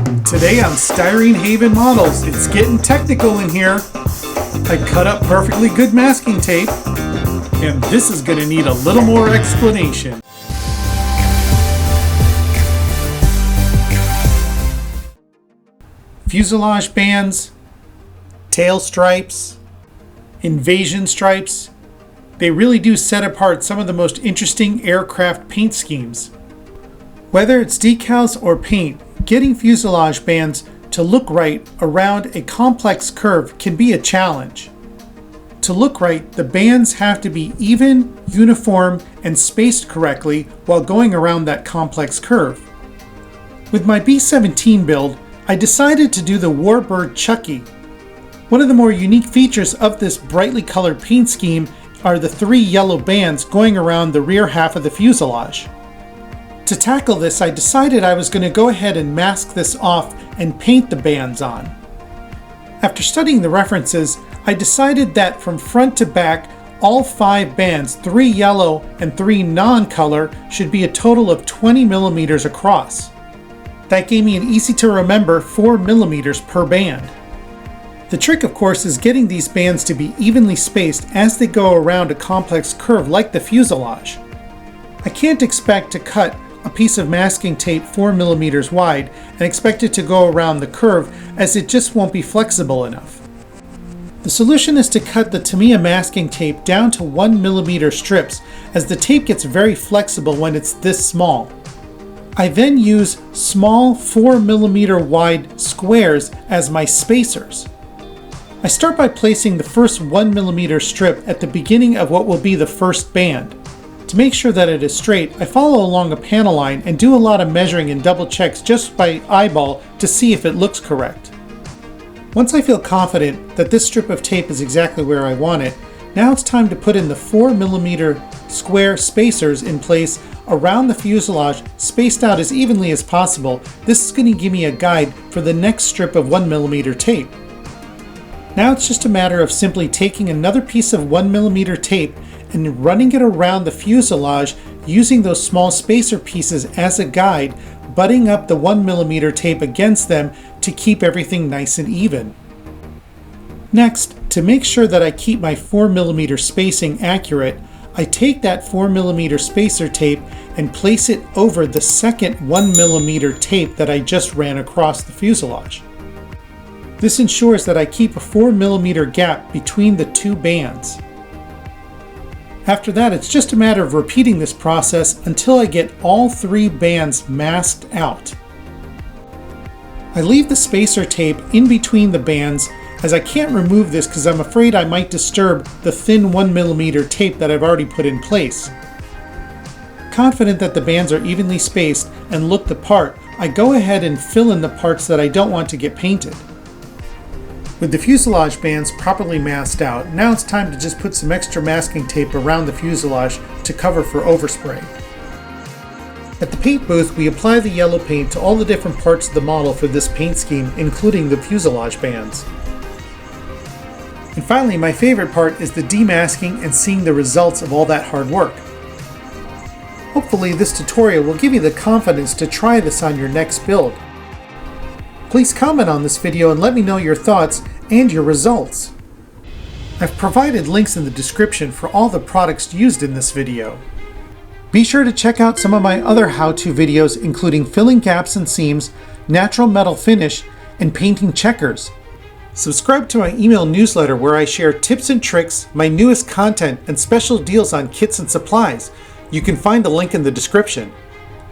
Today on Styrene Haven Models, it's getting technical in here. I cut up perfectly good masking tape, and this is going to need a little more explanation. Fuselage bands, tail stripes, invasion stripes, they really do set apart some of the most interesting aircraft paint schemes. Whether it's decals or paint, getting fuselage bands to look right around a complex curve can be a challenge. To look right, the bands have to be even, uniform, and spaced correctly while going around that complex curve. With my B-17 build, I decided to do the Warbird Chucky. One of the more unique features of this brightly colored paint scheme are the 3 yellow bands going around the rear half of the fuselage. To tackle this, I decided I was going to go ahead and mask this off and paint the bands on. After studying the references, I decided that from front to back, all 5 bands, 3 yellow and 3 non-color, should be a total of 20 millimeters across. That gave me an easy to remember 4 millimeters per band. The trick, of course, is getting these bands to be evenly spaced as they go around a complex curve like the fuselage. I can't expect to cut a piece of masking tape 4 millimeters wide and expect it to go around the curve, as it just won't be flexible enough. The solution is to cut the Tamiya masking tape down to 1 millimeter strips, as the tape gets very flexible when it's this small. I then use small 4 millimeter wide squares as my spacers. I start by placing the first 1 millimeter strip at the beginning of what will be the first band. To make sure that it is straight, I follow along a panel line and do a lot of measuring and double checks just by eyeball to see if it looks correct. Once I feel confident that this strip of tape is exactly where I want it, now it's time to put in the 4 millimeter square spacers in place around the fuselage, spaced out as evenly as possible. This is going to give me a guide for the next strip of 1 millimeter tape. Now it's just a matter of simply taking another piece of 1 millimeter tape and running it around the fuselage using those small spacer pieces as a guide, butting up the 1 millimeter tape against them to keep everything nice and even. Next, to make sure that I keep my 4 millimeter spacing accurate, I take that 4 millimeter spacer tape and place it over the second 1 millimeter tape that I just ran across the fuselage. This ensures that I keep a 4 millimeter gap between the 2 bands. After that, it's just a matter of repeating this process until I get all 3 bands masked out. I leave the spacer tape in between the bands, as I can't remove this because I'm afraid I might disturb the thin 1 millimeter tape that I've already put in place. Confident that the bands are evenly spaced and look the part, I go ahead and fill in the parts that I don't want to get painted. With the fuselage bands properly masked out, now it's time to just put some extra masking tape around the fuselage to cover for overspray. At the paint booth, we apply the yellow paint to all the different parts of the model for this paint scheme, including the fuselage bands. And finally, my favorite part is the demasking and seeing the results of all that hard work. Hopefully this tutorial will give you the confidence to try this on your next build. Please comment on this video and let me know your thoughts and your results. I've provided links in the description for all the products used in this video. Be sure to check out some of my other how-to videos, including filling gaps and seams, natural metal finish, and painting checkers. Subscribe to my email newsletter where I share tips and tricks, my newest content, and special deals on kits and supplies. You can find the link in the description.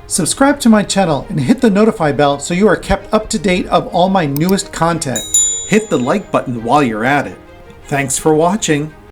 Subscribe to my channel and hit the notify bell so you are kept up to date of all my newest content. Hit the like button while you're at it. Thanks for watching.